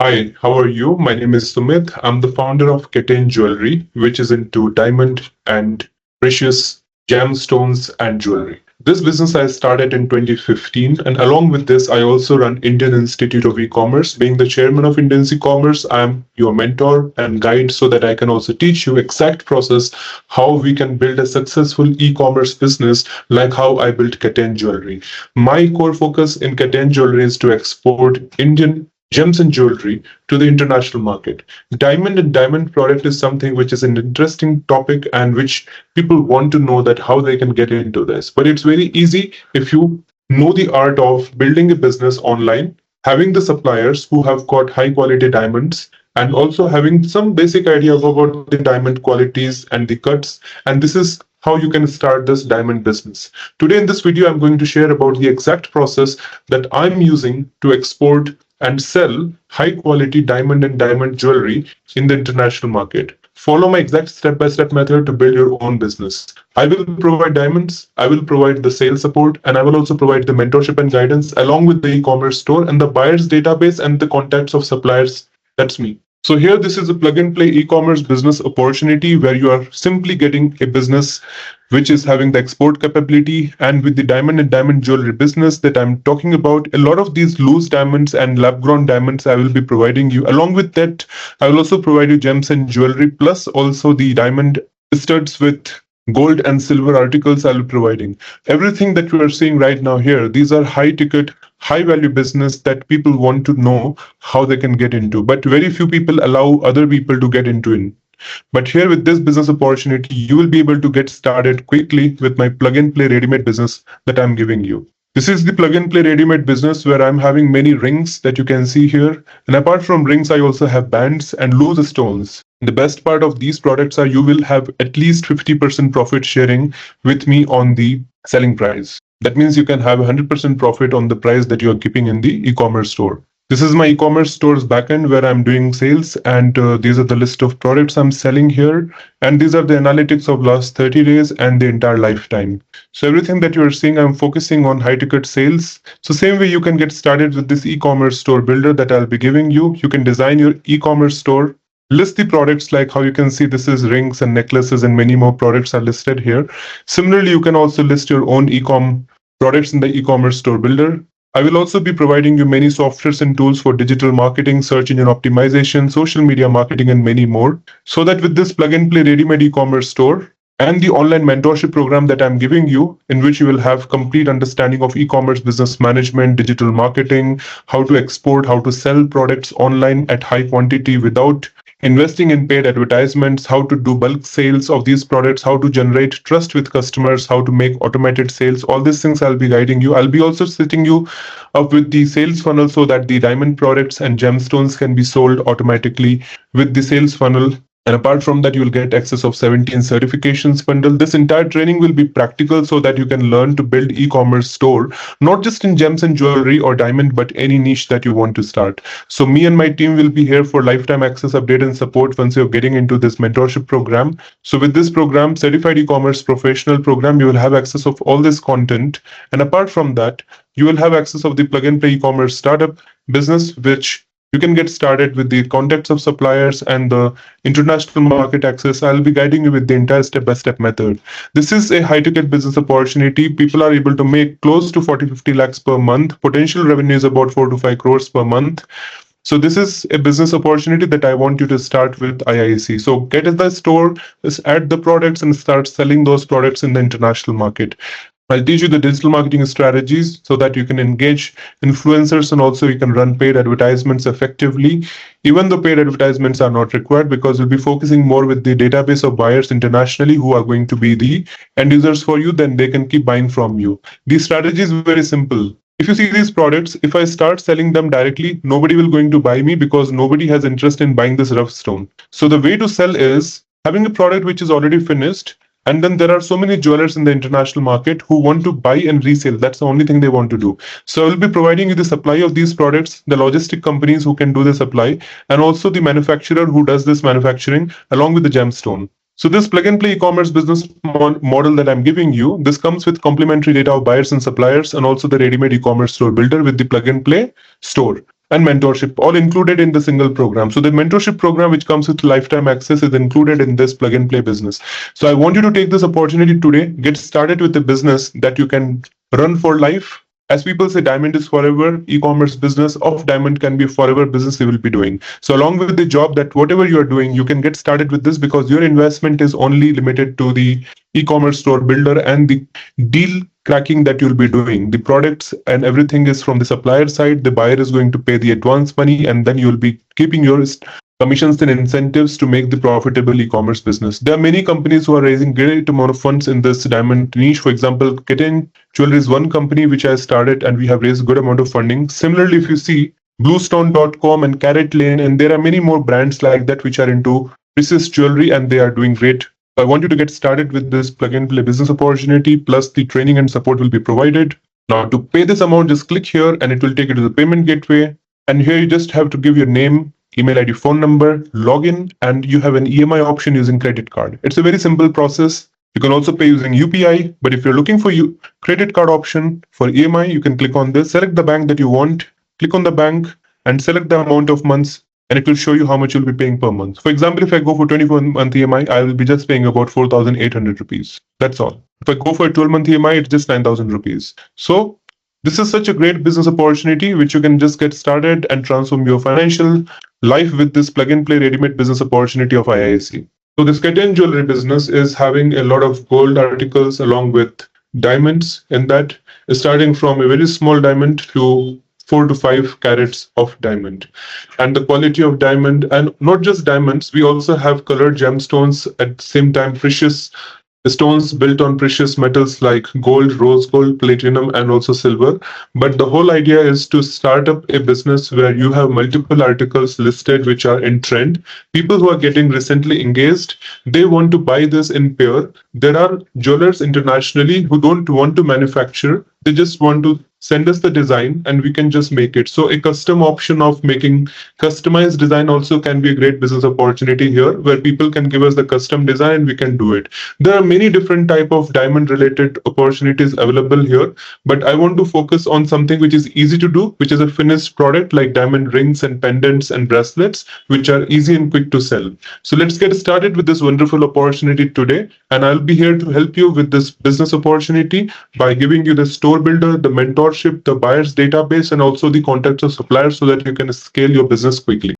Hi, how are you? My name is Sumit. I'm the founder of Keten Jewelry, which is into diamond and precious gemstones and jewelry. This business I started in 2015, and along with this, I also run Indian Institute of E-commerce. Being the chairman of Indian E-commerce, I'm your mentor and guide so that I can also teach you exact process how we can build a successful e-commerce business like how I built Keten Jewelry. My core focus in Keten Jewelry is to export Indian gems and jewelry to the international market. Diamond and diamond product is something which is an interesting topic and which people want to know that how they can get into this. But it's very easy if you know the art of building a business online, having the suppliers who have got high quality diamonds, and also having some basic idea about the diamond qualities and the cuts. And this is how you can start this diamond business. Today in this video, I'm going to share about the exact process that I'm using to export and sell high quality diamond and diamond jewelry in the international market. Follow my exact step-by-step method to build your own business. I will provide diamonds, I will provide the sales support, and I will also provide the mentorship and guidance along with the e-commerce store and the buyer's database and the contacts of suppliers. That's me. So here, this is a plug and play e-commerce business opportunity where you are simply getting a business which is having the export capability. And with the diamond and diamond jewelry business that I'm talking about, a lot of these loose diamonds and lab grown diamonds I will be providing you. Along with that, I will also provide you gems and jewelry, plus also the diamond studs with gold and silver articles I'll be providing. Everything that you are seeing right now here, these are high ticket, high value business that people want to know how they can get into. But very few people allow other people to get into it. But here with this business opportunity, you will be able to get started quickly with my plug and play ready-made business that I'm giving you. This is the plug and play ready-made business where I'm having many rings that you can see here. And apart from rings, I also have bands and loose stones. The best part of these products are you will have at least 50% profit sharing with me on the selling price. That means you can have 100% profit on the price that you are keeping in the e-commerce store. This is my e-commerce store's backend where I'm doing sales, and these are the list of products I'm selling here. And these are the analytics of last 30 days and the entire lifetime. So everything that you're seeing, I'm focusing on high ticket sales. So same way you can get started with this e-commerce store builder that I'll be giving you. You can design your e-commerce store, list the products like how you can see this is rings and necklaces and many more products are listed here. Similarly, you can also list your own e-com products in the e-commerce store builder. I will also be providing you many softwares and tools for digital marketing, search engine optimization, social media marketing, and many more. So that with this plug and play ready-made e-commerce store and the online mentorship program that I'm giving you, in which you will have complete understanding of e-commerce business management, digital marketing, how to export, how to sell products online at high quantity without investing in paid advertisements, how to do bulk sales of these products, how to generate trust with customers, how to make automated sales. All these things I'll be guiding you. I'll be also setting you up with the sales funnel so that the diamond products and gemstones can be sold automatically with the sales funnel. And apart from that, you'll get access of 17 certifications bundle. This entire training will be practical so that you can learn to build e-commerce store, not just in gems and jewelry or diamond, but any niche that you want to start. So me and my team will be here for lifetime access, update, and support once you're getting into this mentorship program. So with this program, certified e-commerce professional program, you will have access of all this content. And apart from that, you will have access of the plug and play e-commerce startup business, which you can get started with the contacts of suppliers and the international market access. I'll be guiding you with the entire step-by-step method. This is a high-ticket business opportunity. People are able to make close to 40-50 lakhs per month. Potential revenue is about 4 to 5 crores per month. So this is a business opportunity that I want you to start with IIC. So get in the store, just add the products and start selling those products in the international market. I'll teach you the digital marketing strategies so that you can engage influencers and also you can run paid advertisements effectively, even though paid advertisements are not required, because we'll be focusing more with the database of buyers internationally who are going to be the end users for you, then they can keep buying from you. The strategy is very simple. If you see these products, if I start selling them directly, nobody will going to buy me because nobody has interest in buying this rough stone. So the way to sell is having a product which is already finished. And then there are so many jewelers in the international market who want to buy and resell. That's the only thing they want to do. So I will be providing you the supply of these products, the logistic companies who can do the supply, and also the manufacturer who does this manufacturing along with the gemstone. So this plug and play e-commerce business model that I'm giving you, this comes with complimentary data of buyers and suppliers and also the ready-made e-commerce store builder with the plug and play store. and mentorship all included in the single program. So the mentorship program, which comes with lifetime access, is included in this plug and play business. So I want you to take this opportunity today, get started with a business that you can run for life. As people say, diamond is forever. E-commerce business of diamond can be forever business you will be doing. So along with the job, that whatever you are doing, you can get started with this, because your investment is only limited to the e-commerce store builder and the deal cracking that you'll be doing. The products and everything is from the supplier side. The buyer is going to pay the advance money, and then you'll be keeping your commissions and incentives to make the profitable e-commerce business. There are many companies who are raising great amount of funds in this diamond niche. For example, Kitten Jewelry is one company which I started, and we have raised good amount of funding. Similarly, if you see bluestone.com and Carrot Lane, and there are many more brands like that which are into precious jewelry, and they are doing great. I want you to get started with this plug and play business opportunity, plus the training and support will be provided. Now to pay this amount, just click here and it will take you to the payment gateway. And here you just have to give your name, email ID, phone number, login, and you have an EMI option using credit card. It's a very simple process. You can also pay using UPI, but if you're looking for credit card option for EMI, you can click on this, select the bank that you want, click on the bank and select the amount of months, and it will show you how much you'll be paying per month. For example, if I go for 24-month EMI, I will be just paying about 4,800 rupees. That's all. If I go for a 12-month EMI, it's just 9,000 rupees. So this is such a great business opportunity which you can just get started and transform your financial life with this plug and play ready-made business opportunity of IISc. So this Kitten Jewelry business is having a lot of gold articles along with diamonds in that, starting from a very small diamond to 4 to 5 carats of diamond. And the quality of diamond, and not just diamonds, we also have colored gemstones, at the same time precious stones built on precious metals like gold, rose gold, platinum, and also silver. But the whole idea is to start up a business where you have multiple articles listed which are in trend. People who are getting recently engaged, they want to buy this in pair. There are jewelers internationally who don't want to manufacture. They just want to send us the design and we can just make it. So a custom option of making customized design also can be a great business opportunity here, where people can give us the custom design and we can do it. There are many different type of diamond related opportunities available here, but I want to focus on something which is easy to do, which is a finished product like diamond rings and pendants and bracelets, which are easy and quick to sell. So let's get started with this wonderful opportunity today, and I'll be here to help you with this business opportunity by giving you the store builder, the mentorship, the buyer's database, and also the contacts of suppliers so that you can scale your business quickly.